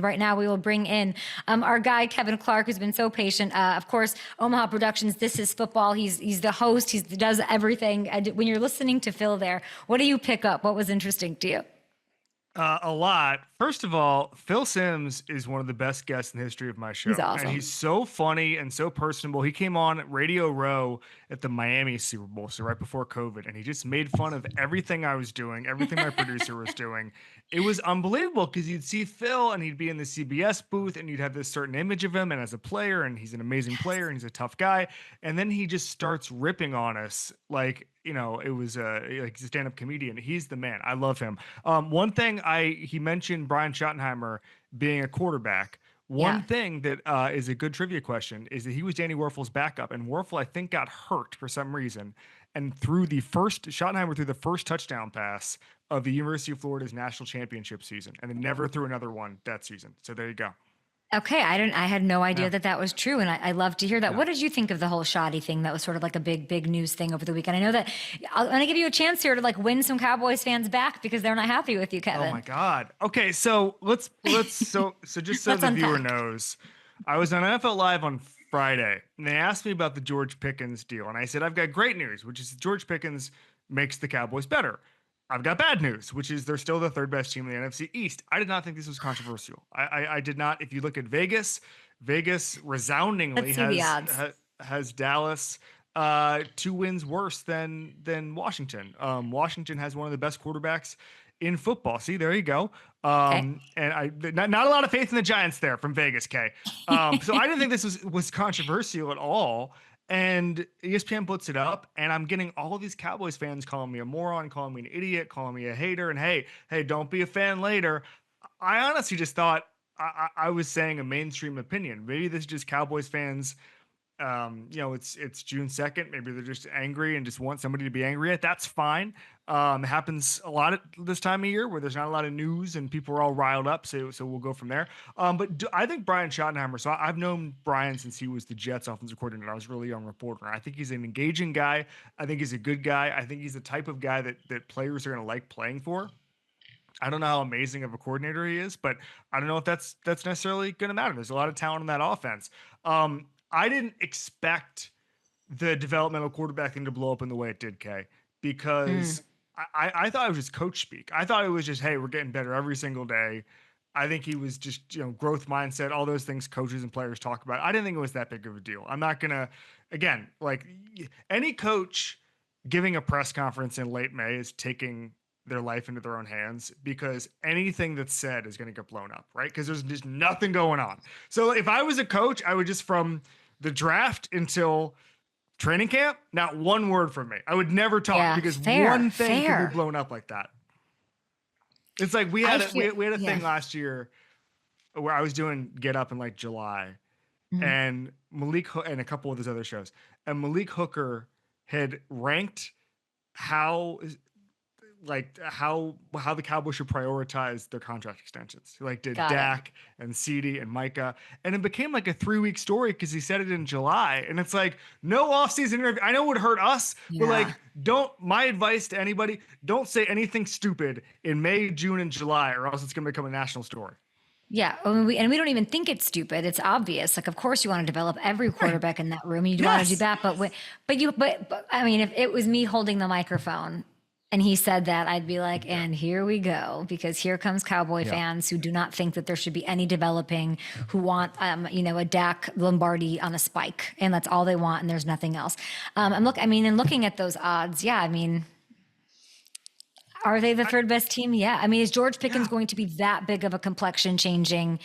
right now we will bring in our guy, Kevin Clark, who's been so patient. Of course, Omaha Productions, This Is Football. He's the host. He does everything. When you're listening to Phil there, what do you pick up? What was interesting to you? A lot. First of all, Phil Simms is one of the best guests in the history of my He's show. And awesome. he's so funny and so personable. He came on Radio Row at the Miami Super Bowl, so right before COVID, and he just made fun of everything I was doing, everything my producer was doing. It was unbelievable because you'd see Phil and he'd be in the CBS booth and you'd have this certain image of him and as a player, and he's an amazing player and he's a tough guy. And then he just starts ripping on us like, it was like he's a stand-up comedian. He's the man. I love him. One thing he mentioned Brian Schottenheimer being a quarterback. One Yeah. thing that is a good trivia question is that he was Danny Werfel's backup, and Werfel I think got hurt for some reason, and Schottenheimer threw the first touchdown pass of the University of Florida's national championship season, and then never threw another one that season. So there you go. Okay, I had no idea Yeah. that was true, and I love to hear that. Yeah. What did you think of the whole shoddy thing? That was sort of like a big news thing over the weekend. I know that I'm going to give you a chance here to like win some Cowboys fans back because they're not happy with you, Kevin. Oh my God. Okay, so let's so just so Let's the viewer unpack. knows, I was on NFL Live on Friday, and they asked me about the George Pickens deal, and I said I've got great news, which is George Pickens makes the Cowboys better. I've got bad news, which is they're still the third best team in the NFC East. I did not think this was controversial. I did not. If you look at Vegas resoundingly Let's see the odds. has Dallas 2 wins worse than Washington. Washington has one of the best quarterbacks in football. See, there you go. Okay. And not a lot of faith in the Giants there from Vegas, Kay. So I didn't think this was controversial at all. And ESPN puts it up, and I'm getting all of these Cowboys fans calling me a moron, calling me an idiot, calling me a hater, and hey, don't be a fan later. I honestly just thought I was saying a mainstream opinion. Maybe this is just Cowboys fans. It's June 2nd. Maybe they're just angry and just want somebody to be angry at. That's fine. It happens a lot at this time of year where there's not a lot of news and people are all riled up. So we'll go from there. I think Brian Schottenheimer. So I've known Brian since he was the Jets offensive coordinator. I was a really young reporter. I think he's an engaging guy. I think he's a good guy. I think he's the type of guy that players are going to like playing for. I don't know how amazing of a coordinator he is, but I don't know if that's necessarily going to matter. There's a lot of talent in that offense. I didn't expect the developmental quarterback thing to blow up in the way it did, Kay, because I thought it was just coach speak. I thought it was just, hey, we're getting better every single day. I think he was just, growth mindset, all those things coaches and players talk about. I didn't think it was that big of a deal. I'm not going to, again, like any coach giving a press conference in late May is taking their life into their own hands because anything that's said is going to get blown up, right? Because there's just nothing going on. So if I was a coach, I would just from the draft until training camp, not one word from me. I would never talk because one thing could be blown up like that. It's like we had a thing last year where I was doing Get Up in like July, and Malik and a couple of his other shows, and Malik Hooker had ranked how the Cowboys should prioritize their contract extensions. He did Dak and CeeDee and Micah, and it became like a 3-week story because he said it in July, and it's like no offseason interview. I know it would hurt us, but my advice to anybody: don't say anything stupid in May, June, and July, or else it's going to become a national story. Yeah, we don't even think it's stupid. It's obvious. Like, of course, you want to develop every quarterback in that room. You want to do that, but I mean, if it was me holding the microphone and he said that, I'd be like, and here we go, because here comes Cowboy fans who do not think that there should be any developing, who want, a Dak Lombardi on a spike, and that's all they want, and there's nothing else. And looking at those odds, are they the third best team? Yeah. I mean, is George Pickens going to be that big of a complexion changing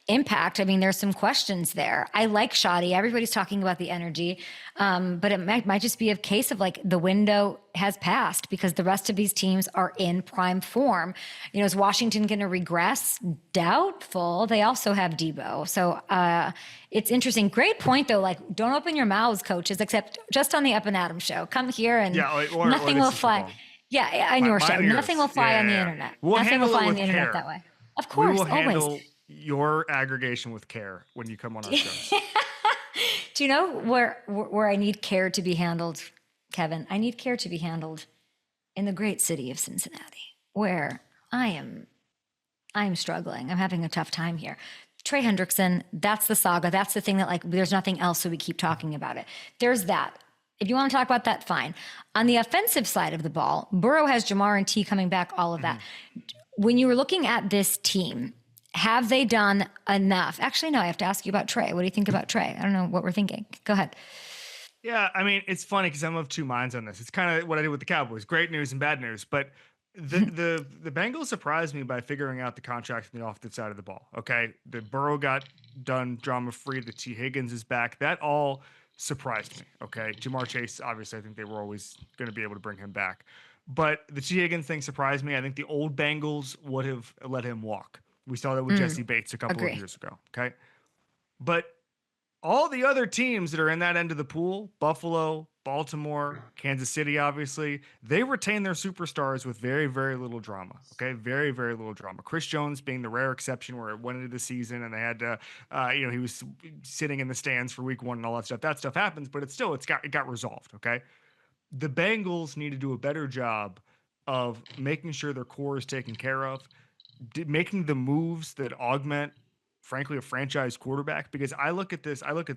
impact? I mean, there's some questions there. I like Shoddy. Everybody's talking about the energy. But it might just be a case of like the window has passed because the rest of these teams are in prime form. Is Washington going to regress? Doubtful. They also have Debo. So it's interesting. Great point though. Like, don't open your mouths, coaches, except just on the Up and Adam show. Come here and nothing will fly. Yeah, on your show. Nothing will fly on the internet. Nothing will fly on the internet that way. Of course, we will handle always. Your aggregation with care when you come on our show. Do you know where I need care to be handled, Kevin? I need care to be handled in the great city of Cincinnati, where I am I'm struggling. I'm having a tough time here. Trey Hendrickson, that's the saga. That's the thing that, like, there's nothing else, so we keep talking about it. There's that. If you want to talk about that, fine. On the offensive side of the ball, Burrow has Jamar and T coming back, all of that. When you were looking at this team, have they done enough? Actually, no, I have to ask you about Trey. What do you think about Trey? I don't know what we're thinking. Go ahead. Yeah, I mean, it's funny because I'm of two minds on this. It's kind of what I did with the Cowboys. Great news and bad news. But the Bengals surprised me by figuring out the contract on the offensive side of the ball. Okay. The Burrow got done drama free. The T. Higgins is back. That all surprised me. Okay. Jamar Chase, obviously, I think they were always going to be able to bring him back. But the T. Higgins thing surprised me. I think the old Bengals would have let him walk. We saw that with Jesse Bates a couple of years ago. Okay. But all the other teams that are in that end of the pool, Buffalo, Baltimore, Kansas City, obviously, they retain their superstars with very, very little drama. Okay. Very, very little drama. Chris Jones being the rare exception where it went into the season and they had to, he was sitting in the stands for week 1 and all that stuff. That stuff happens, but it got resolved. Okay. The Bengals need to do a better job of making sure their core is taken care of, making the moves that augment, frankly, a franchise quarterback. Because I look at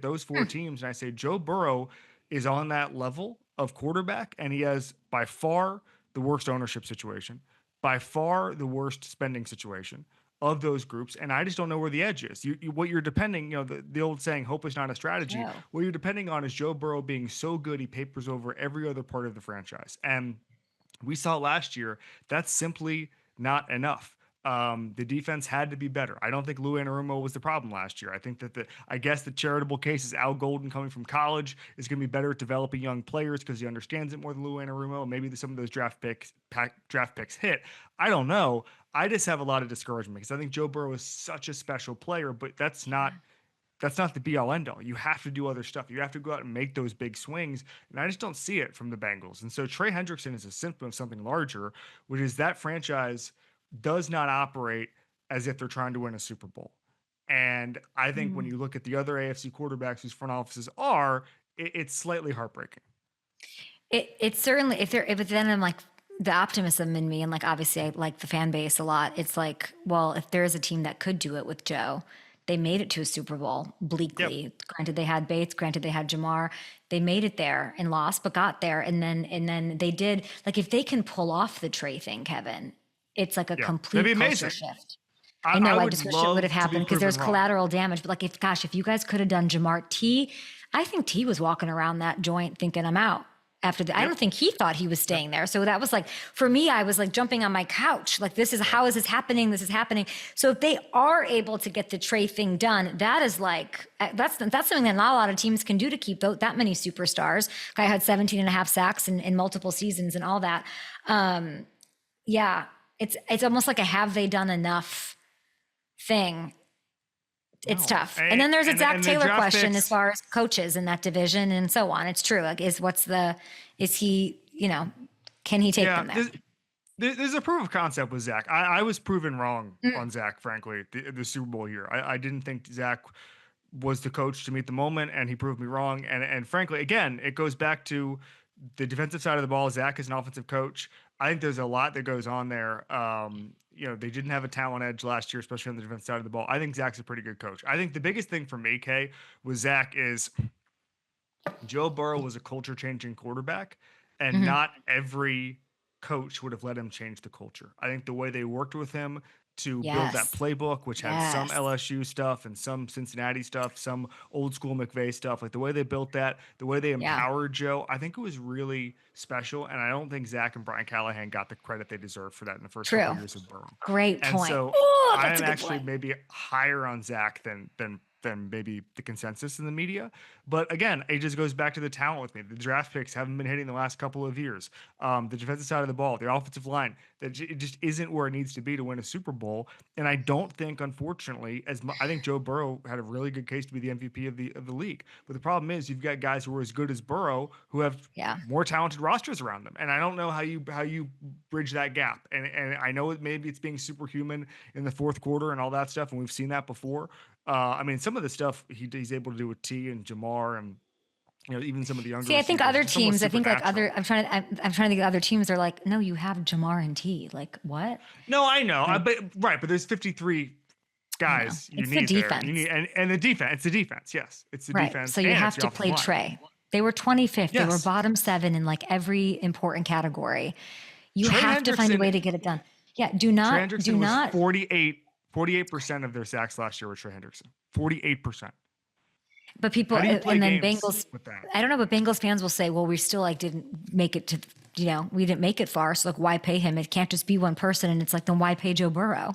those 4 teams and I say Joe Burrow is on that level of quarterback, and he has by far the worst ownership situation, by far the worst spending situation of those groups. And I just don't know where the edge is. What you're depending, the old saying, hope is not a strategy. No. What you're depending on is Joe Burrow being so good he papers over every other part of the franchise. And we saw last year that's simply not enough. The defense had to be better. I don't think Lou Anarumo was the problem last year. I think that the charitable case is Al Golden coming from college is going to be better at developing young players because he understands it more than Lou Anarumo. Maybe some of those draft picks hit. I don't know. I just have a lot of discouragement because I think Joe Burrow is such a special player, but that's not the be all end all. You have to do other stuff. You have to go out and make those big swings. And I just don't see it from the Bengals. And so Trey Hendrickson is a symptom of something larger, which is that franchise does not operate as if they're trying to win a Super Bowl. And I think when you look at the other AFC quarterbacks whose front offices are, it's slightly heartbreaking. It's certainly, if then I'm like, the optimism in me, and like, obviously I like the fan base a lot. It's like, well, if there is a team that could do it with Joe, they made it to a Super Bowl bleakly. Yep. Granted, they had Bates. Granted, they had Jamar. They made it there and lost, but got there. And then they did, like, if they can pull off the Trey thing, Kevin, it's like a Yeah. complete That'd be culture amazing. shift. I know. I would just wish it love would have to be happened because there's proven wrong. collateral damage. But like, if you guys could have done Jamar T, I think T was walking around that joint thinking I'm out after the. I don't think he thought he was staying there. So that was like, for me, I was like jumping on my couch. Like, how is this happening? This is happening. So if they are able to get the Trey thing done, that is like, that's something that not a lot of teams can do to keep that many superstars. Guy had 17 and a half sacks in multiple seasons and all that. Yeah, it's almost like a have they done enough thing. It's tough. And then there's a Zach Taylor question as far as coaches in that division and so on. It's true. Like, is he, can he take them there? There's a proof of concept with Zach. I was proven wrong on Zach, frankly, the Super Bowl year. I didn't think Zach was the coach to meet the moment, and he proved me wrong. And frankly, again, it goes back to the defensive side of the ball. Zach is an offensive coach. I think there's a lot that goes on there. They didn't have a talent edge last year, especially on the defensive side of the ball. I think Zach's a pretty good coach. I think the biggest thing for me, Kay, with Zach is Joe Burrow was a culture-changing quarterback, and not every coach would have let him change the culture. I think the way they worked with him to build that playbook, which had some LSU stuff and some Cincinnati stuff, some old school McVay stuff, like the way they built that, the way they empowered Joe, I think it was really special. And I don't think Zach and Brian Callahan got the credit they deserved for that in the first couple years of Burrow. Great point. And so I am actually maybe higher on Zach than maybe the consensus in the media. But again, it just goes back to the talent with me. The draft picks haven't been hitting the last couple of years. The defensive side of the ball, the offensive line, it just isn't where it needs to be to win a Super Bowl. And I don't think, unfortunately, I think Joe Burrow had a really good case to be the MVP of the league. But the problem is you've got guys who are as good as Burrow who have more talented rosters around them. And I don't know how you bridge that gap. And I know maybe it's being superhuman in the fourth quarter and all that stuff. And we've seen that before. Some of the stuff he's able to do with T and Jamar and even some of the younger. See, I think receivers, other it's almost teams, I think like supernatural. I'm trying to think of other teams. They're like, no, you have Jamar and T. Like what? No, I know, Like, but there's 53 I know. guys you It's the need there. defense. You need and the defense. It's the defense. Yes, it's the Right. defense. So you and have it's the to offensive play line. Trey. They were 25th. They were Yes. bottom 7 in like every important category. You Trey have to find a Hendrickson- way to get it done. Yeah. Trey Hendrickson was not. 48% of their sacks last year were Trey Hendrickson. 48%. But people, How do you play and then games Bengals, with that? I don't know, but Bengals fans will say, well, we still like didn't make it to, we didn't make it far. So like, why pay him? It can't just be one person. And it's like, then why pay Joe Burrow?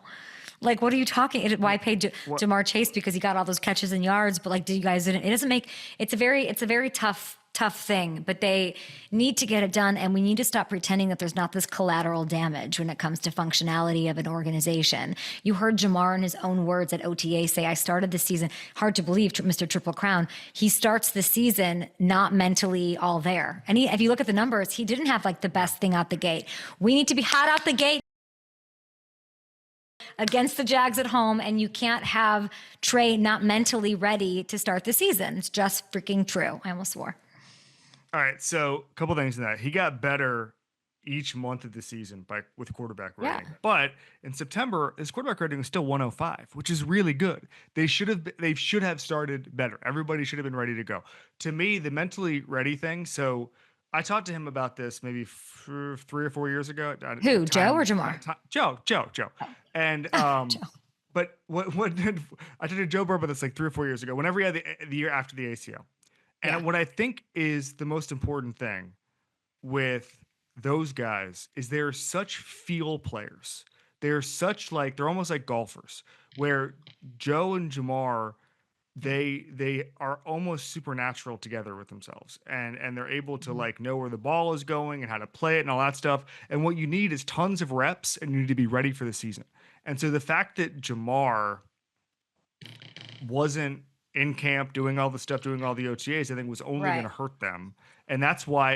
Like, what are you talking? Why pay Jamar Chase because he got all those catches and yards? But like, you guys didn't. It doesn't make. It's a very tough thing. But they need to get it done, and we need to stop pretending that there's not this collateral damage when it comes to functionality of an organization. You heard Jamar in his own words at OTA say, "I started the season." Hard to believe, Mr. Triple Crown. He starts the season not mentally all there, and if you look at the numbers, he didn't have like the best thing out the gate. We need to be hot out the gate against the Jags at home, and you can't have Trey not mentally ready to start the season. It's just freaking true. I almost swore. All right, so a couple things in that. He got better each month of the season with quarterback rating. Yeah. But in September, his quarterback rating was still 105, which is really good. They should have started better. Everybody should have been ready to go. To me, the mentally ready thing. So I talked to him about this maybe 3 or 4 years ago. Who, Joe or Jamar? Joe. And but what I talked to Joe Burrow about this like 3 or 4 years ago. Whenever he had the year after the ACL. And what I think is the most important thing with those guys is they're such feel players. They're almost like golfers, where Joe and Jamar, they are almost supernatural together with themselves, and they're able to like know where the ball is going and how to play it and all that stuff. And what you need is tons of reps, and you need to be ready for the season. And so the fact that Jamar wasn't in camp doing all the stuff, doing all the OTAs, I think was only going to hurt them. And that's why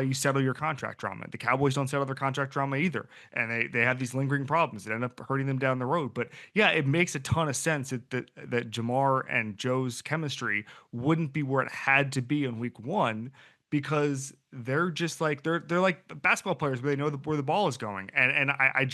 you settle your contract drama. The Cowboys don't settle their contract drama either. And they have these lingering problems that end up hurting them down the road. But yeah, it makes a ton of sense that Jamar and Joe's chemistry wouldn't be where it had to be in week 1, because they're just like, they're like basketball players, but they know where the ball is going. And I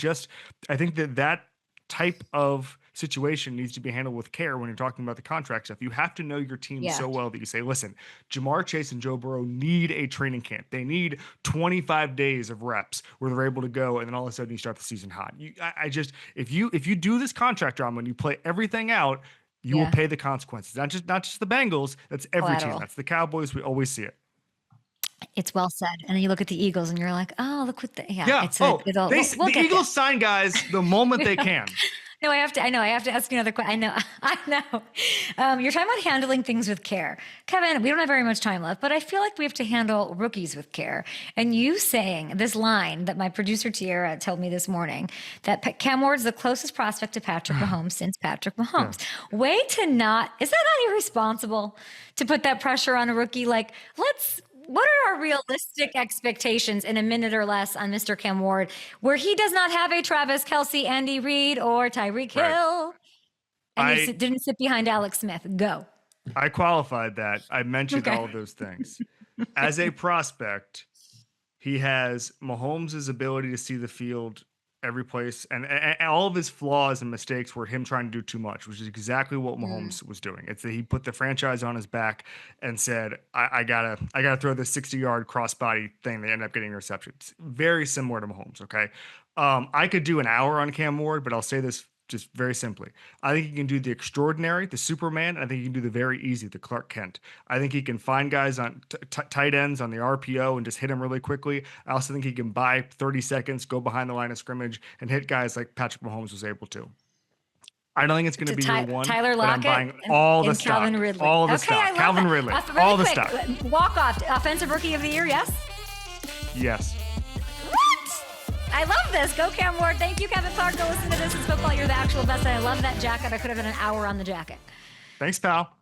think that type of situation needs to be handled with care when you're talking about the contract stuff. You have to know your team so well that you say, listen, Jamar Chase and Joe Burrow need a training camp. They need 25 days of reps where they're able to go, and then all of a sudden you start the season hot. If you do this contract drama and you play everything out, you will pay the consequences. Not just the Bengals. That's every team. That's the Cowboys. We always see it. It's well said. And then you look at the Eagles and you're like, oh, look what the the Eagles sign guys the moment they can. No, I have to ask you another question. I know. You're talking about handling things with care. Kevin, we don't have very much time left, but I feel like we have to handle rookies with care. And you saying this line that my producer Tiara told me this morning, that Cam Ward's the closest prospect to Patrick Mahomes since Patrick Mahomes. Yeah. Is that not irresponsible to put that pressure on a rookie? Like, what are our realistic expectations in a minute or less on Mr. Cam Ward, where he does not have a Travis Kelce, Andy Reid, or Tyreek Hill, and he didn't sit behind Alex Smith? Go. I qualified that. I mentioned all of those things. As a prospect, he has Mahomes' ability to see the field every place, and all of his flaws and mistakes were him trying to do too much, which is exactly what Mahomes was doing. It's that he put the franchise on his back and said, I gotta throw this 60-yard crossbody thing. They end up getting interceptions. Very similar to Mahomes. Okay. I could do an hour on Cam Ward, but I'll say this just very simply. I think he can do the extraordinary, the Superman, and I think he can do the very easy, the Clark Kent. I think he can find guys on tight ends on the RPO and just hit them really quickly. I also think he can buy 30 seconds, go behind the line of scrimmage, and hit guys like Patrick Mahomes was able to. I don't think it's going to be year one. Tyler Lockett, but I'm buying all the stock. Calvin Ridley. All the stock. Calvin Ridley. All the stock. Walk off. Offensive Rookie of the Year, yes? Yes. I love this. Go Cam Ward. Thank you, Kevin Clark. Go listen to This Is Football. You're the actual best. And I love that jacket. I could have been an hour on the jacket. Thanks, pal.